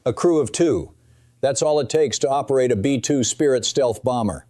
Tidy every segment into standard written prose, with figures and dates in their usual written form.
A crew of 2. That's all it takes to operate a B-2 Spirit stealth bomber.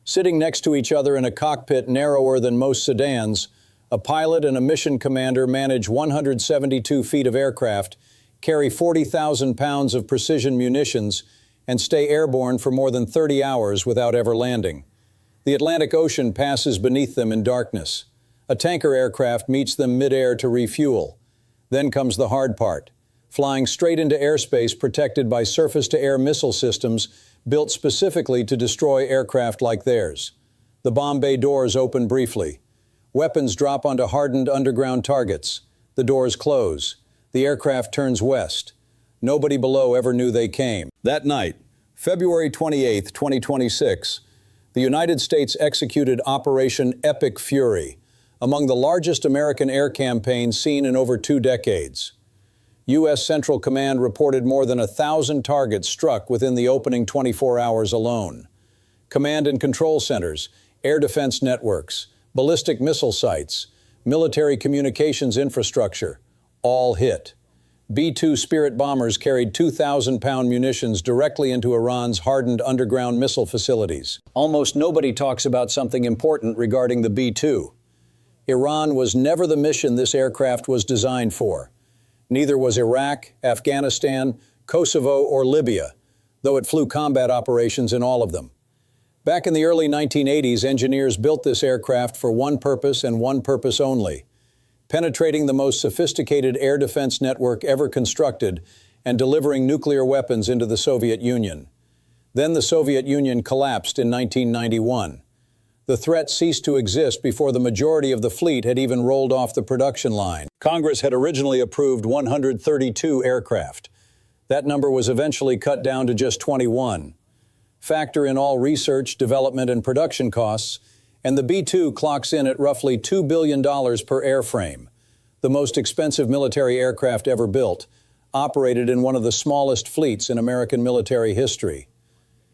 Sitting next to each other in a cockpit narrower than most sedans, a pilot and a mission commander manage 172 feet of aircraft, carry 40,000 pounds of precision munitions, and stay airborne for more than 30 hours without ever landing. The Atlantic Ocean passes beneath them in darkness. A tanker aircraft meets them mid-air to refuel. Then comes the hard part, flying straight into airspace protected by surface-to-air missile systems built specifically to destroy aircraft like theirs. The bomb bay doors open briefly. Weapons drop onto hardened underground targets. The doors close. The aircraft turns west. Nobody below ever knew they came. That night, February 28, 2026, the United States executed Operation Epic Fury, among the largest American air campaigns seen in over 2 decades. U.S. Central Command reported more than 1,000 targets struck within the opening 24 hours alone. Command and control centers, air defense networks, ballistic missile sites, military communications infrastructure, all hit. B-2 Spirit bombers carried 2,000-pound munitions directly into Iran's hardened underground missile facilities. Almost nobody talks about something important regarding the B-2. Iran was never the mission this aircraft was designed for. Neither was Iraq, Afghanistan, Kosovo, or Libya, though it flew combat operations in all of them. Back in the early 1980s, engineers built this aircraft for one purpose and one purpose only: penetrating the most sophisticated air defense network ever constructed and delivering nuclear weapons into the Soviet Union. Then the Soviet Union collapsed in 1991. The threat ceased to exist before the majority of the fleet had even rolled off the production line. Congress had originally approved 132 aircraft. That number was eventually cut down to just 21. Factor in all research, development, and production costs, and the B-2 clocks in at roughly $2 billion per airframe, the most expensive military aircraft ever built, operated in one of the smallest fleets in American military history.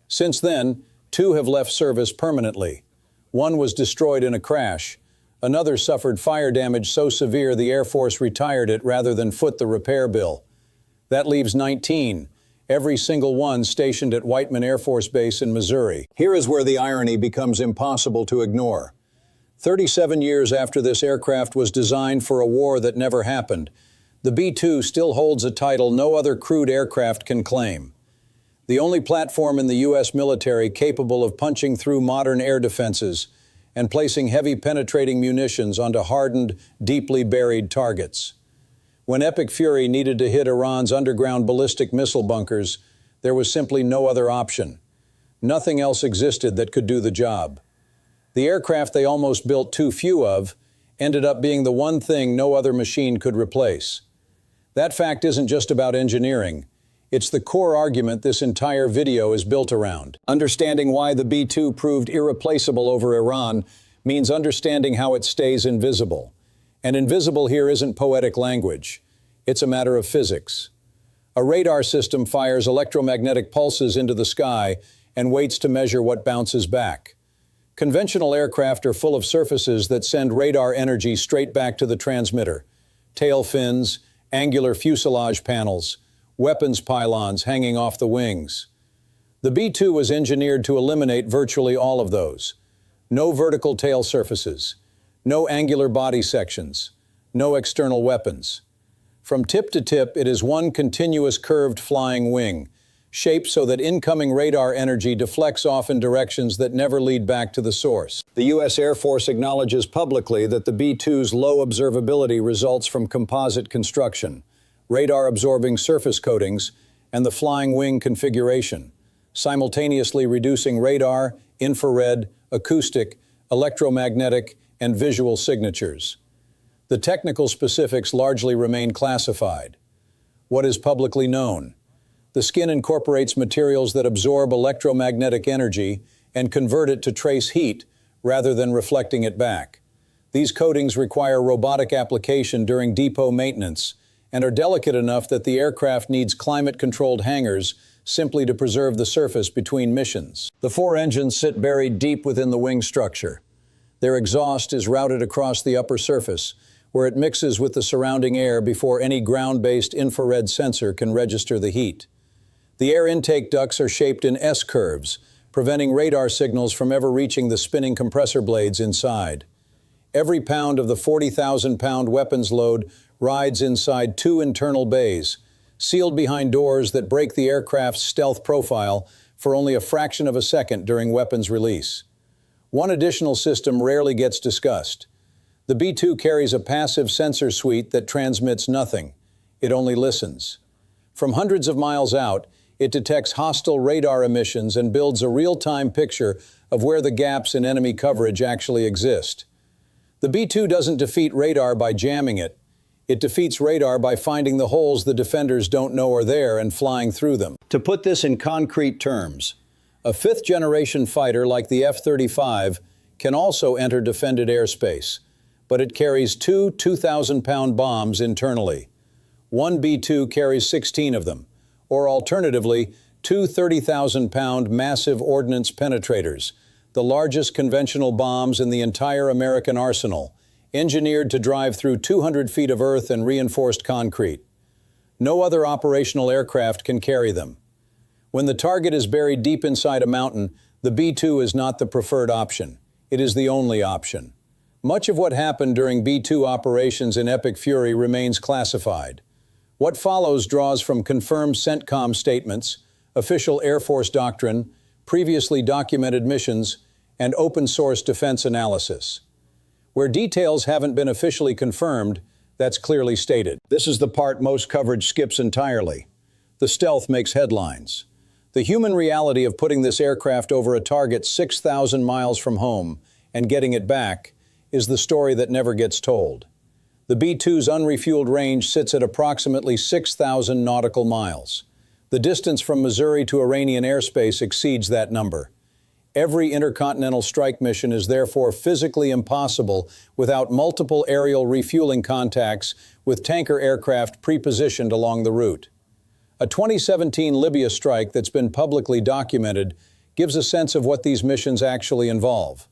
Since then, 2 have left service permanently. One was destroyed in a crash. Another suffered fire damage so severe the Air Force retired it rather than foot the repair bill. That leaves 19, every single one stationed at Whiteman Air Force Base in Missouri. Here is where the irony becomes impossible to ignore. 37 years after this aircraft was designed for a war that never happened, the B-2 still holds a title no other crewed aircraft can claim. The only platform in the U.S. military capable of punching through modern air defenses and placing heavy penetrating munitions onto hardened, deeply buried targets. When Epic Fury needed to hit Iran's underground ballistic missile bunkers, there was simply no other option. Nothing else existed that could do the job. The aircraft they almost built too few of ended up being the one thing no other machine could replace. That fact isn't just about engineering. It's the core argument this entire video is built around. Understanding why the B-2 proved irreplaceable over Iran means understanding how it stays invisible. And invisible here isn't poetic language. It's a matter of physics. A radar system fires electromagnetic pulses into the sky and waits to measure what bounces back. Conventional aircraft are full of surfaces that send radar energy straight back to the transmitter. Tail fins, angular fuselage panels, weapons pylons hanging off the wings. The B-2 was engineered to eliminate virtually all of those. No vertical tail surfaces, no angular body sections, no external weapons. From tip to tip, it is one continuous curved flying wing, shaped so that incoming radar energy deflects off in directions that never lead back to the source. The U.S. Air Force acknowledges publicly that the B-2's low observability results from composite construction, radar-absorbing surface coatings, and the flying wing configuration, simultaneously reducing radar, infrared, acoustic, electromagnetic, and visual signatures. The technical specifics largely remain classified. What is publicly known? The skin incorporates materials that absorb electromagnetic energy and convert it to trace heat rather than reflecting it back. These coatings require robotic application during depot maintenance and are delicate enough that the aircraft needs climate-controlled hangars simply to preserve the surface between missions. The 4 engines sit buried deep within the wing structure. Their exhaust is routed across the upper surface, where it mixes with the surrounding air before any ground-based infrared sensor can register the heat. The air intake ducts are shaped in S-curves, preventing radar signals from ever reaching the spinning compressor blades inside. Every pound of the 40,000-pound weapons load rides inside 2 internal bays, sealed behind doors that break the aircraft's stealth profile for only a fraction of a second during weapons release. One additional system rarely gets discussed. The B-2 carries a passive sensor suite that transmits nothing. It only listens. From hundreds of miles out, it detects hostile radar emissions and builds a real-time picture of where the gaps in enemy coverage actually exist. The B-2 doesn't defeat radar by jamming it. It defeats radar by finding the holes the defenders don't know are there and flying through them. To put this in concrete terms, a fifth-generation fighter like the F-35 can also enter defended airspace, but it carries 2 2,000-pound bombs internally. One B-2 carries 16 of them, or alternatively, 2 30,000-pound massive ordnance penetrators, the largest conventional bombs in the entire American arsenal, engineered to drive through 200 feet of earth and reinforced concrete. No other operational aircraft can carry them. When the target is buried deep inside a mountain, the B-2 is not the preferred option. It is the only option. Much of what happened during B-2 operations in Epic Fury remains classified. What follows draws from confirmed CENTCOM statements, official Air Force doctrine, previously documented missions, and open-source defense analysis. Where details haven't been officially confirmed, that's clearly stated. This is the part most coverage skips entirely. The stealth makes headlines. The human reality of putting this aircraft over a target 6,000 miles from home and getting it back is the story that never gets told. The B-2's unrefueled range sits at approximately 6,000 nautical miles. The distance from Missouri to Iranian airspace exceeds that number. Every intercontinental strike mission is therefore physically impossible without multiple aerial refueling contacts with tanker aircraft pre-positioned along the route. A 2017 Libya strike that's been publicly documented gives a sense of what these missions actually involve.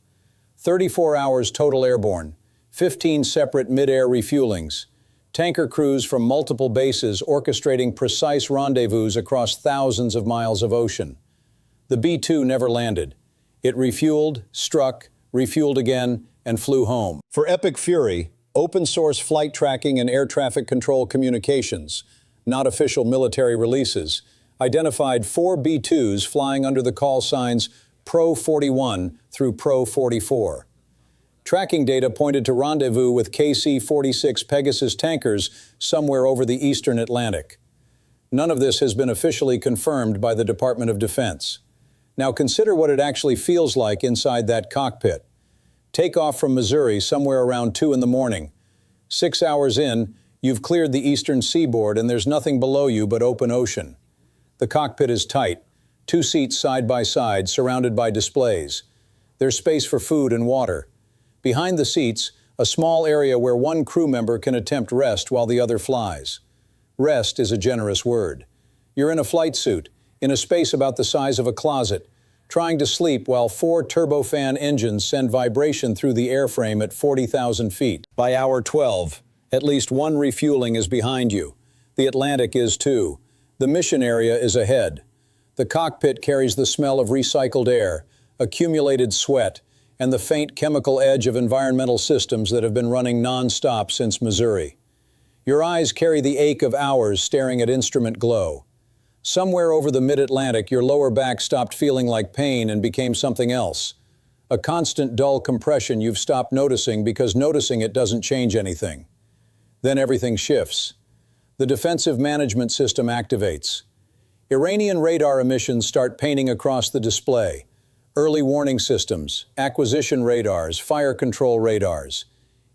34 hours total airborne, 15 separate mid-air refuelings, tanker crews from multiple bases orchestrating precise rendezvous across thousands of miles of ocean. The B-2 never landed. It refueled, struck, refueled again, and flew home. For Epic Fury, open-source flight tracking and air traffic control communications, not official military releases, identified 4 B-2s flying under the call signs Pro 41 through Pro 44. Tracking data pointed to rendezvous with KC-46 Pegasus tankers somewhere over the eastern Atlantic. None of this has been officially confirmed by the Department of Defense. Now consider what it actually feels like inside that cockpit. Take off from Missouri somewhere around 2 in the morning. 6 hours in, you've cleared the eastern seaboard and there's nothing below you but open ocean. The cockpit is tight, 2 seats side by side, surrounded by displays. There's space for food and water. Behind the seats, a small area where one crew member can attempt rest while the other flies. Rest is a generous word. You're in a flight suit, in a space about the size of a closet, trying to sleep while 4 turbofan engines send vibration through the airframe at 40,000 feet. By hour 12, at least one refueling is behind you. The Atlantic is too. The mission area is ahead. The cockpit carries the smell of recycled air, accumulated sweat, and the faint chemical edge of environmental systems that have been running non-stop since Missouri. Your eyes carry the ache of hours staring at instrument glow. Somewhere over the mid-Atlantic, your lower back stopped feeling like pain and became something else. A constant dull compression you've stopped noticing because noticing it doesn't change anything. Then everything shifts. The defensive management system activates. Iranian radar emissions start painting across the display. Early warning systems, acquisition radars, fire control radars.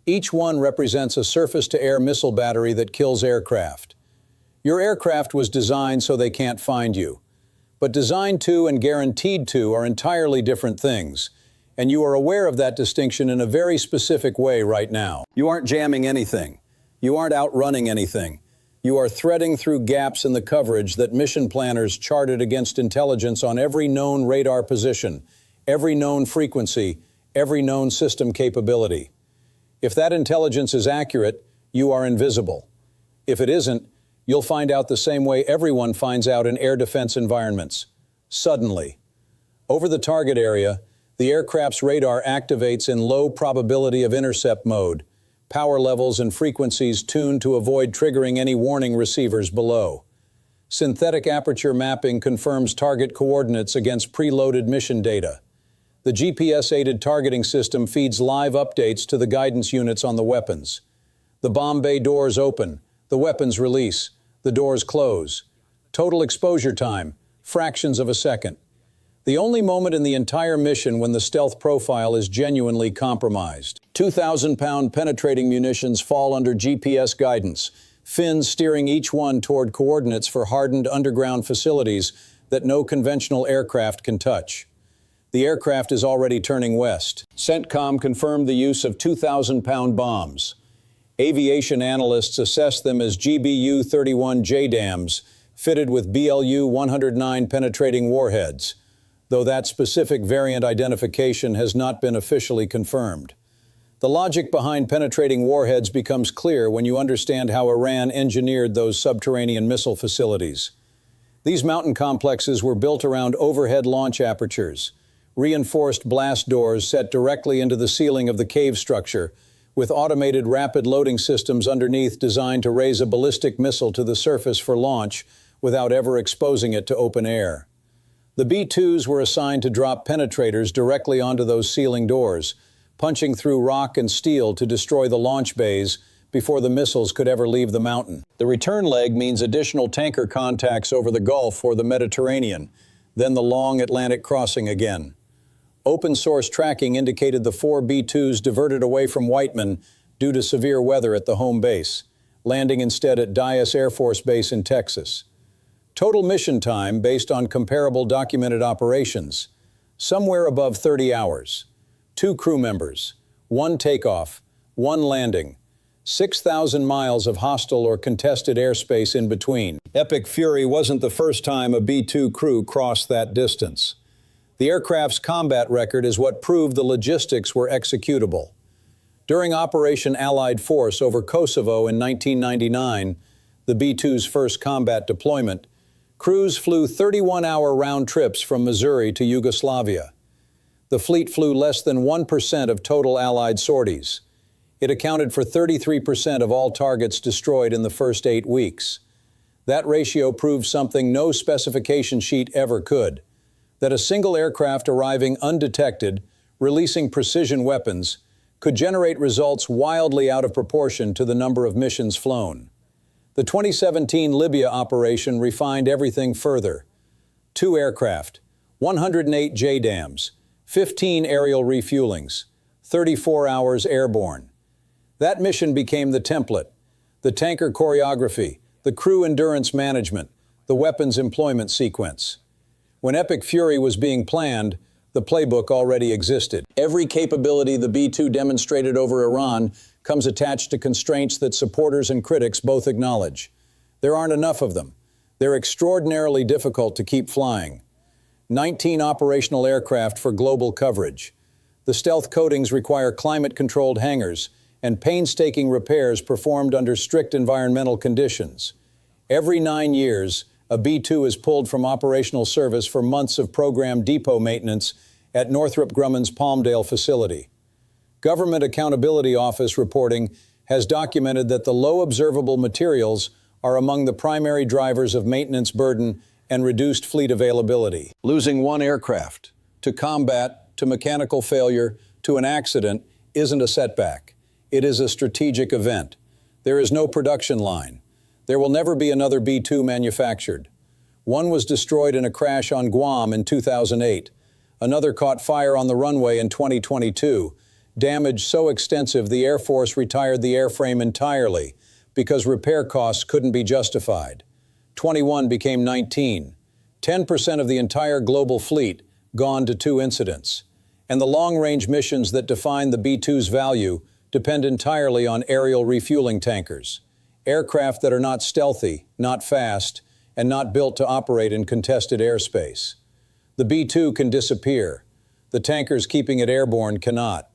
Each one represents a surface-to-air missile battery that kills aircraft. Your aircraft was designed so they can't find you. But designed to and guaranteed to are entirely different things, and you are aware of that distinction in a very specific way right now. You aren't jamming anything. You aren't outrunning anything. You are threading through gaps in the coverage that mission planners charted against intelligence on every known radar position, every known frequency, every known system capability. If that intelligence is accurate, you are invisible. If it isn't, You'll find out the same way everyone finds out in air defense environments. Suddenly. Over the target area, the aircraft's radar activates in low probability of intercept mode, power levels and frequencies tuned to avoid triggering any warning receivers below. Synthetic aperture mapping confirms target coordinates against preloaded mission data. The GPS-aided targeting system feeds live updates to the guidance units on the weapons. The bomb bay doors open, the weapons release, the doors close. Total exposure time, fractions of a second. The only moment in the entire mission when the stealth profile is genuinely compromised. 2,000-pound penetrating munitions fall under GPS guidance, fins steering each one toward coordinates for hardened underground facilities that no conventional aircraft can touch. The aircraft is already turning west. CENTCOM confirmed the use of 2,000-pound bombs. Aviation analysts assess them as GBU-31 JDAMs, fitted with BLU-109 penetrating warheads, though that specific variant identification has not been officially confirmed. The logic behind penetrating warheads becomes clear when you understand how Iran engineered those subterranean missile facilities. These mountain complexes were built around overhead launch apertures, reinforced blast doors set directly into the ceiling of the cave structure, with automated rapid loading systems underneath designed to raise a ballistic missile to the surface for launch without ever exposing it to open air. The B-2s were assigned to drop penetrators directly onto those ceiling doors, punching through rock and steel to destroy the launch bays before the missiles could ever leave the mountain. The return leg means additional tanker contacts over the Gulf or the Mediterranean, then the long Atlantic crossing again. Open-source tracking indicated the 4 B-2s diverted away from Whiteman due to severe weather at the home base, landing instead at Dyess Air Force Base in Texas. Total mission time, based on comparable documented operations, somewhere above 30 hours. 2 crew members, 1 takeoff, 1 landing, 6,000 miles of hostile or contested airspace in between. Epic Fury wasn't the first time a B-2 crew crossed that distance. The aircraft's combat record is what proved the logistics were executable. During Operation Allied Force over Kosovo in 1999, the B-2's first combat deployment, crews flew 31-hour round trips from Missouri to Yugoslavia. The fleet flew less than 1% of total Allied sorties. It accounted for 33% of all targets destroyed in the first 8 weeks. That ratio proved something no specification sheet ever could: that a single aircraft arriving undetected, releasing precision weapons, could generate results wildly out of proportion to the number of missions flown. The 2017 Libya operation refined everything further. 2 aircraft, 108 JDAMs, 15 aerial refuelings, 34 hours airborne. That mission became the template: the tanker choreography, the crew endurance management, the weapons employment sequence. When Epic Fury was being planned, the playbook already existed. Every capability the B-2 demonstrated over Iran comes attached to constraints that supporters and critics both acknowledge. There aren't enough of them. They're extraordinarily difficult to keep flying. 19 operational aircraft for global coverage. The stealth coatings require climate-controlled hangars and painstaking repairs performed under strict environmental conditions. Every 9 years, a B-2 is pulled from operational service for months of program depot maintenance at Northrop Grumman's Palmdale facility. Government Accountability Office reporting has documented that the low observable materials are among the primary drivers of maintenance burden and reduced fleet availability. Losing 1 aircraft to combat, to mechanical failure, to an accident isn't a setback. It is a strategic event. There is no production line. There will never be another B-2 manufactured. One was destroyed in a crash on Guam in 2008. Another caught fire on the runway in 2022. Damage so extensive the Air Force retired the airframe entirely because repair costs couldn't be justified. 21 became 19. 10% of the entire global fleet gone to 2 incidents. And the long-range missions that define the B-2's value depend entirely on aerial refueling tankers, aircraft that are not stealthy, not fast, and not built to operate in contested airspace. The B-2 can disappear. The tankers keeping it airborne cannot.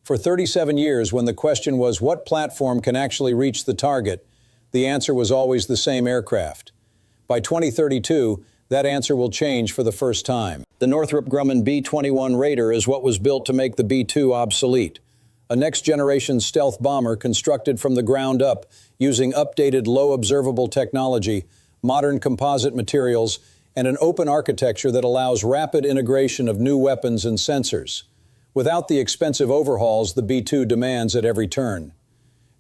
For 37 years, when the question was what platform can actually reach the target, The answer was always the same aircraft. By 2032, that answer will change for the first time. The Northrop Grumman B-21 Raider is what was built to make the B-2 obsolete. A next-generation stealth bomber constructed from the ground up using updated low-observable technology, modern composite materials, and an open architecture that allows rapid integration of new weapons and sensors, without the expensive overhauls the B-2 demands at every turn.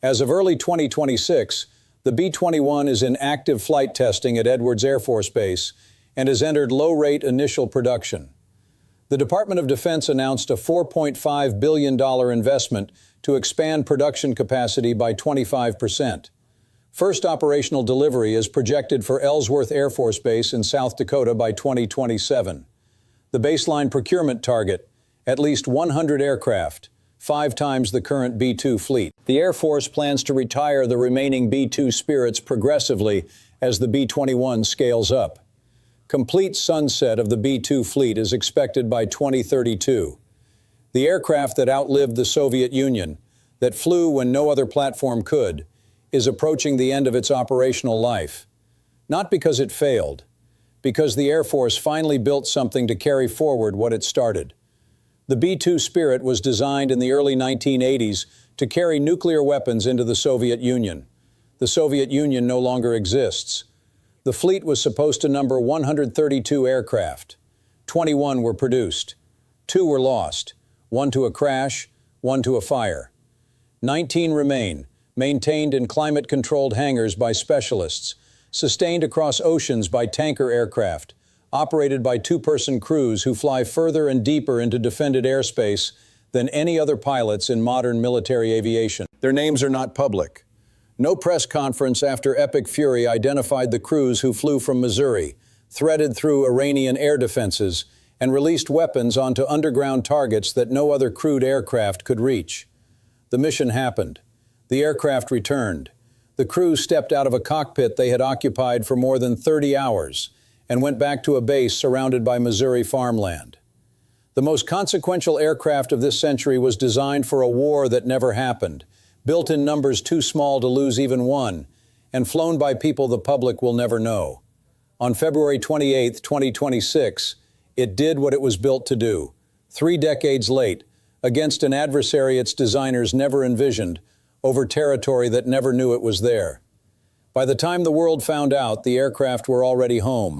As of early 2026, the B-21 is in active flight testing at Edwards Air Force Base and has entered low-rate initial production. The Department of Defense announced a $4.5 billion investment to expand production capacity by 25%. First operational delivery is projected for Ellsworth Air Force Base in South Dakota by 2027. The baseline procurement target, at least 100 aircraft, 5 times the current B-2 fleet. The Air Force plans to retire the remaining B-2 Spirits progressively as the B-21 scales up. Complete sunset of the B-2 fleet is expected by 2032. The aircraft that outlived the Soviet Union, that flew when no other platform could, is approaching the end of its operational life. Not because it failed, because the Air Force finally built something to carry forward what it started. The B-2 Spirit was designed in the early 1980s to carry nuclear weapons into the Soviet Union. The Soviet Union no longer exists. The fleet was supposed to number 132 aircraft. 21 were produced. 2 were lost, 1 to a crash, 1 to a fire. 19 remain, maintained in climate-controlled hangars by specialists, sustained across oceans by tanker aircraft, operated by 2-person crews who fly further and deeper into defended airspace than any other pilots in modern military aviation. Their names are not public. No press conference after Epic Fury identified the crews who flew from Missouri, threaded through Iranian air defenses, and released weapons onto underground targets that no other crewed aircraft could reach. The mission happened. The aircraft returned. The crew stepped out of a cockpit they had occupied for more than 30 hours and went back to a base surrounded by Missouri farmland. The most consequential aircraft of this century was designed for a war that never happened, built in numbers too small to lose even one, and flown by people the public will never know. On February 28, 2026, it did what it was built to do. 3 decades late, against an adversary its designers never envisioned, over territory that never knew it was there. By the time the world found out, the aircraft were already home.